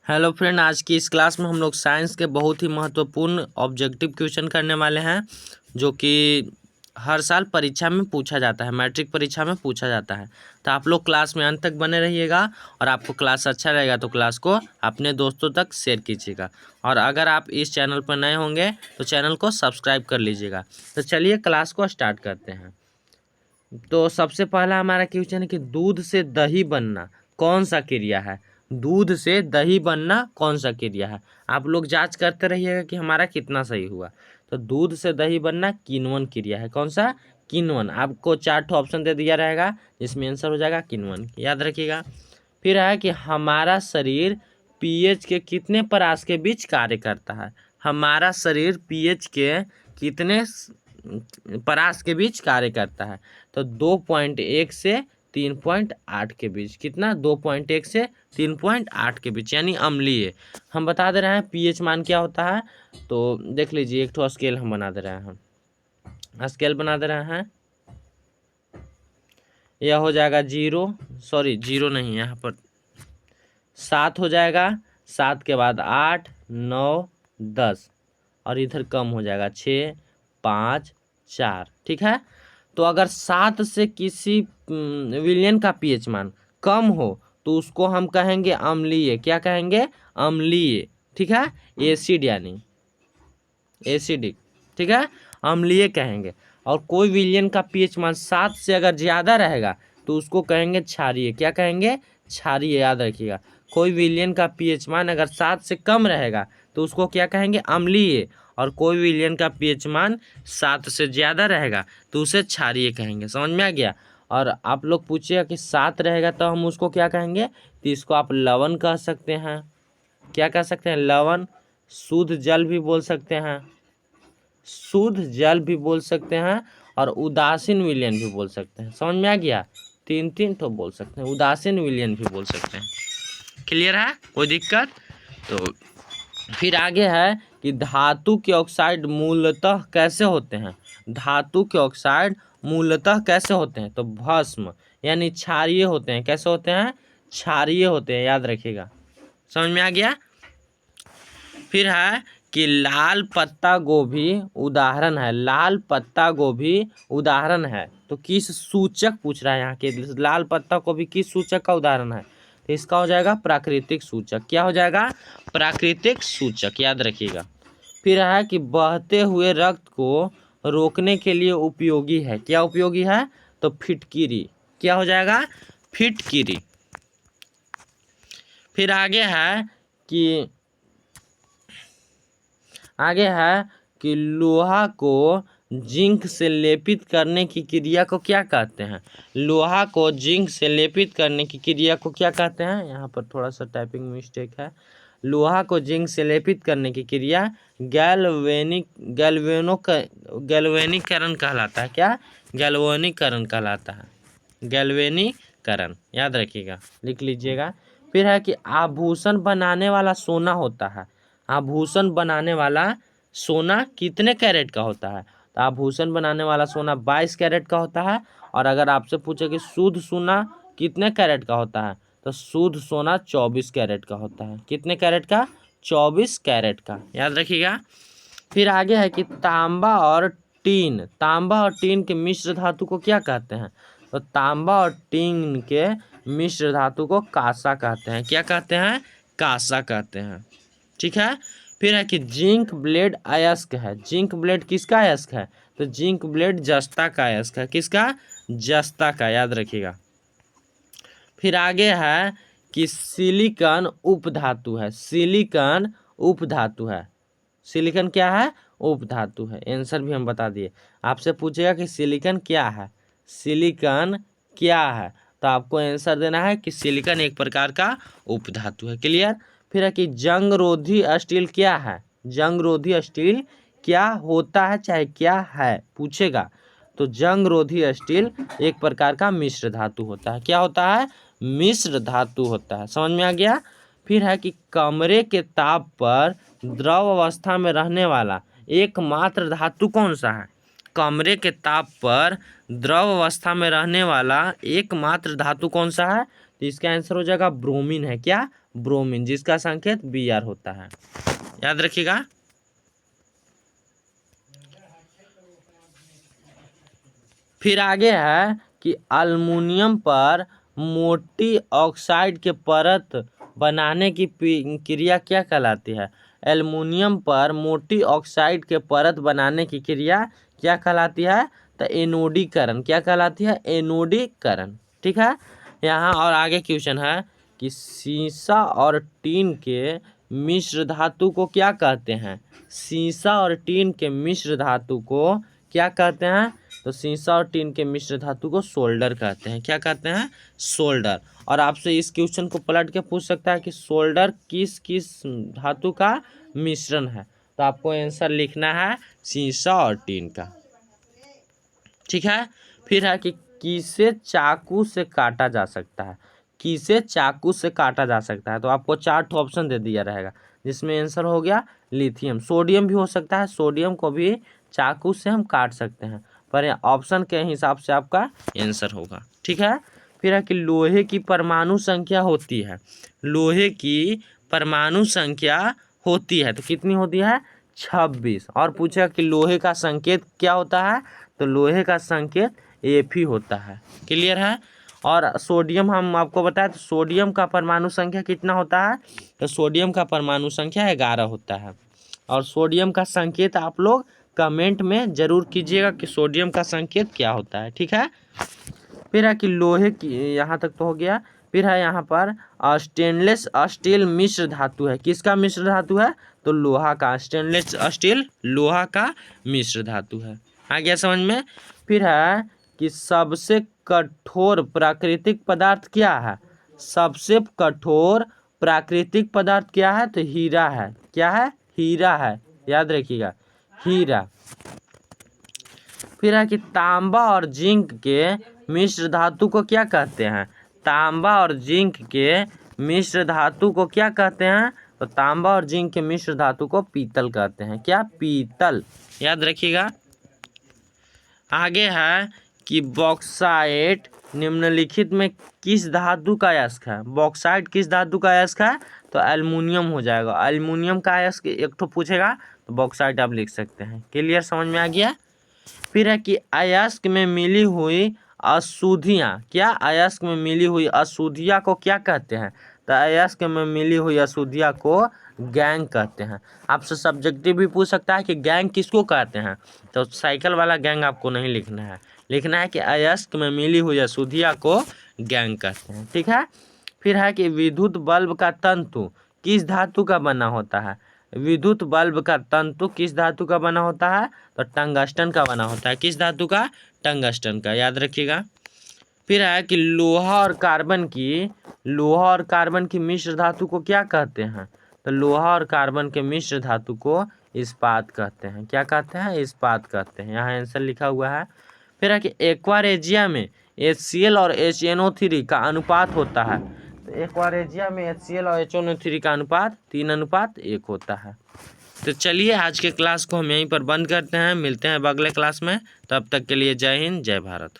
Hello friend, आज की इस क्लास में हम लोग साइंस के बहुत ही महत्वपूर्ण ऑब्जेक्टिव क्वेश्चन करने वाले हैं जो कि हर साल परीक्षा में पूछा जाता है, मैट्रिक परीक्षा में पूछा जाता है। तो आप लोग क्लास में अंत तक बने रहिएगा और आपको क्लास अच्छा रहेगा तो क्लास को अपने दोस्तों तक शेयर कीजिएगा। और अगर आप इस चैनल पर नए होंगे तो चैनल को सब्सक्राइब कर लीजिएगा। तो चलिए क्लास को स्टार्ट करते हैं। तो सबसे पहला हमारा क्वेश्चन है कि दूध से दही बनना कौन सा क्रिया है। दूध से दही बनना कौन सा क्रिया है। आप लोग जांच करते रहिएगा कि हमारा कितना सही हुआ। तो दूध से दही बनना किण्वन क्रिया है। कौन सा? किण्वन। आपको 4 ऑप्शन दे दिया रहेगा जिसमें आंसर हो जाएगा किण्वन, याद रखिएगा। फिर है कि हमारा शरीर पीएच के कितने परास के बीच कार्य करता है। हमारा शरीर पीएच के कितने परास के बीच कार्य करता है। तो 2.1 से 3.8 के बीच। कितना? 2.1 से 3.8 के बीच, यानी अम्लीय। हम बता दे रहे हैं पीएच मान क्या होता है। तो देख लीजिए, एक ठो स्केल हम बना दे रहे हैं, स्केल बना दे रहे हैं। यह हो जाएगा 0, सॉरी 0 नहीं, यहाँ पर 7 हो जाएगा। 7 के बाद 8, 9, 10 और इधर कम हो जाएगा 6, 5, 4। ठीक है। तो अगर 7 से किसी विलयन का पीएच मान कम हो तो उसको हम कहेंगे अम्लीय। क्या कहेंगे? अम्लीय। ठीक है, एसिड यानी एसिडिक। ठीक है, अम्लीय कहेंगे। और कोई विलयन का पीएच मान 7 से अगर ज़्यादा रहेगा तो उसको कहेंगे क्षारीय। क्या कहेंगे? क्षारीय, याद रखिएगा। कोई विलयन का पीएच मान अगर 7 से कम रहेगा तो उसको क्या कहेंगे? अम्लीय। और कोई विलयन का पीएच मान 7 से ज़्यादा रहेगा तो उसे क्षारीय कहेंगे। समझ में आ गया? और आप लोग पूछिएगा कि 7 रहेगा तो हम उसको क्या कहेंगे? तो इसको आप लवण कह सकते हैं। क्या कह सकते हैं? लवण। शुद्ध जल भी बोल सकते हैं, शुद्ध जल भी बोल सकते हैं, और उदासीन विलयन भी बोल सकते हैं। समझ में आ गया? 3 तो बोल सकते हैं, उदासीन विलयन भी बोल सकते हैं। क्लियर है? कोई दिक्कत? तो फिर आगे है कि धातु के ऑक्साइड मूलतः कैसे होते हैं। धातु के ऑक्साइड मूलतः कैसे होते हैं? तो भस्म यानी क्षारीय होते हैं। कैसे होते हैं? क्षारीय होते हैं, याद रखिएगा। समझ में आ गया? फिर है कि लाल पत्ता गोभी उदाहरण है। लाल पत्ता गोभी उदाहरण है। तो किस सूचक पूछ रहा है यहाँ के? लाल पत्ता गोभी किस सूचक का उदाहरण है? तो इसका हो जाएगा प्राकृतिक सूचक। क्या हो जाएगा? प्राकृतिक सूचक, याद रखिएगा। फिर है कि बहते हुए रक्त को रोकने के लिए उपयोगी है। क्या उपयोगी है? तो फिटकिरी। क्या हो जाएगा? फिटकिरी। फिर आगे है कि लोहा को जिंक से लेपित करने की क्रिया को क्या कहते हैं। लोहा को जिंक से लेपित करने की क्रिया को क्या कहते हैं? यहाँ पर थोड़ा सा टाइपिंग मिस्टेक है। लोहा को जिंक से लेपित करने की क्रिया गैल्वेनीकरण कहलाता है। क्या? गैल्वेनीकरण कहलाता है। गैल्वेनीकरण, याद रखिएगा, लिख लीजिएगा। फिर है कि आभूषण बनाने वाला सोना होता है। आभूषण बनाने वाला सोना कितने कैरेट का होता है? तो आभूषण बनाने वाला सोना 22 कैरेट का होता है। और अगर आपसे पूछे कि शुद्ध सोना कितने कैरेट का होता है, तो शुद्ध सोना 24 कैरेट का होता है। कितने कैरेट का? 24 कैरेट का, याद रखिएगा। फिर आगे है कि तांबा और टीन के मिश्र धातु को क्या कहते हैं? तो तांबा और टीन के मिश्र धातु को कांसा कहते हैं। क्या कहते हैं? कांसा कहते हैं। ठीक है। फिर है कि जिंक ब्लेड अयस्क है। जिंक ब्लेड किसका अयस्क है? तो जिंक ब्लेड जस्ता का अयस्क है। किसका? जस्ता का, याद रखिएगा। फिर आगे है कि सिलिकॉन उपधातु है। सिलिकॉन उपधातु है। सिलिकॉन क्या है? उपधातु है। आंसर भी हम बता दिए। आपसे पूछेगा कि सिलिकॉन क्या है, सिलिकॉन क्या है, तो आपको आंसर देना है कि सिलिकॉन एक प्रकार का उपधातु है। क्लियर? फिर है कि जंगरोधी स्टील क्या है। जंगरोधी स्टील क्या होता है, चाहे क्या है पूछेगा। तो जंगरोधी स्टील एक प्रकार का मिश्र धातु होता है। क्या होता है? मिश्र धातु होता है। समझ में आ गया? फिर है कि कमरे के ताप पर द्रव अवस्था में रहने वाला एकमात्र धातु कौन सा है? कमरे के ताप पर द्रव अवस्था में रहने वाला एकमात्र धातु कौन सा है? तो इसका आंसर हो जाएगा ब्रोमीन है। क्या? ब्रोमीन, जिसका संकेत Br होता है, याद रखिएगा। फिर आगे है कि अल्मुनियम पर मोटी ऑक्साइड के परत बनाने की क्रिया क्या कहलाती है? एल्युमिनियम पर मोटी ऑक्साइड के परत बनाने की क्रिया क्या कहलाती है? तो एनोडीकरण। क्या कहलाती है? एनोडीकरण। ठीक है। यहाँ और आगे क्वेश्चन है कि सीसा और टीन के मिश्र धातु को क्या कहते हैं? सीसा और टीन के मिश्र धातु को क्या कहते हैं? तो सीसा और टीन के मिश्र धातु को सोल्डर कहते हैं। क्या कहते हैं? सोल्डर। और आपसे इस क्वेश्चन को पलट के पूछ सकता है कि सोल्डर किस किस धातु का मिश्रण है? तो आपको आंसर लिखना है सीसा और टीन का। ठीक है। फिर है कि किसे चाकू से काटा जा सकता है? किसे चाकू से काटा जा सकता है? तो आपको 4 ऑप्शन दे दिया रहेगा, जिसमें आंसर हो गया लिथियम। सोडियम भी हो सकता है, सोडियम को भी चाकू से हम काट सकते हैं, पर ऑप्शन के हिसाब से आपका आंसर होगा। ठीक है। फिर है कि लोहे की परमाणु संख्या होती है, लोहे की परमाणु संख्या होती है तो कितनी होती है? 26। और पूछा कि लोहे का संकेत क्या होता है? तो लोहे का संकेत Fe होता है। क्लियर है। और सोडियम हम आपको बताएं तो सोडियम का परमाणु संख्या कितना होता है? तो सोडियम का परमाणु संख्या 11 होता है। और सोडियम का संकेत आप लोग कमेंट में जरूर कीजिएगा कि सोडियम का संकेत क्या होता है। ठीक है। फिर है कि लोहे की, यहाँ तक तो हो गया। फिर है यहाँ पर स्टेनलेस स्टील मिश्र धातु है। किसका मिश्र धातु है? तो लोहा का। स्टेनलेस स्टील लोहा का मिश्र धातु है। आ गया समझ में। फिर है कि सबसे कठोर प्राकृतिक पदार्थ क्या है? सबसे कठोर प्राकृतिक पदार्थ क्या है? तो हीरा है। क्या है? हीरा है, याद रखिएगा, हीरा। फिर है कि तांबा और जिंक के मिश्र धातु को क्या कहते हैं? तांबा और जिंक के मिश्र धातु को क्या कहते हैं? तो तांबा और जिंक के मिश्र धातु को पीतल कहते हैं। क्या? पीतल, याद रखिएगा। आगे है कि बॉक्साइट निम्नलिखित में किस धातु का अयस्क है? बॉक्साइट किस धातु का अयस्क है? तो एल्युमिनियम हो जाएगा। एल्युमिनियम का अयस्क एक तो पूछेगा तो बॉक्साइट आप लिख सकते हैं। क्लियर, समझ में आ गया। फिर है कि अयस्क में मिली हुई अशुद्धियाँ, क्या? अयस्क में मिली हुई अशुद्धियाँ को क्या कहते हैं? तो अयस्क में मिली हुई अशुद्धियाँ को गैंग कहते हैं। आपसे सब्जेक्टिव भी पूछ सकता है कि गैंग किसको कहते हैं? तो साइकिल वाला गैंग आपको नहीं लिखना है, लिखना है कि अयस्क में मिली हुई अशुद्धियाँ को गैंग कहते हैं। ठीक है। फिर है कि विद्युत बल्ब का तंतु किस धातु का बना होता है? विद्युत बल्ब का तंतु किस धातु का बना होता है? तो टंगस्टन का बना होता है। किस धातु का? टंगस्टन का, याद रखिएगा। फिर है कि लोहा और कार्बन की मिश्र धातु को क्या कहते हैं? तो लोहा और कार्बन के मिश्र धातु को इस्पात कहते हैं। क्या कहते हैं? इस्पात कहते हैं। यहाँ आंसर लिखा हुआ है। फिर है कि एक्वारेजिया में HCl और HNO3 का अनुपात होता है। तो एक्वारेजिया में HCl और HNO3 का अनुपात 3:1 होता है। तो चलिए आज के क्लास को हम यहीं पर बंद करते हैं, मिलते हैं अगले क्लास में। तब तक के लिए जय हिंद, जय भारत।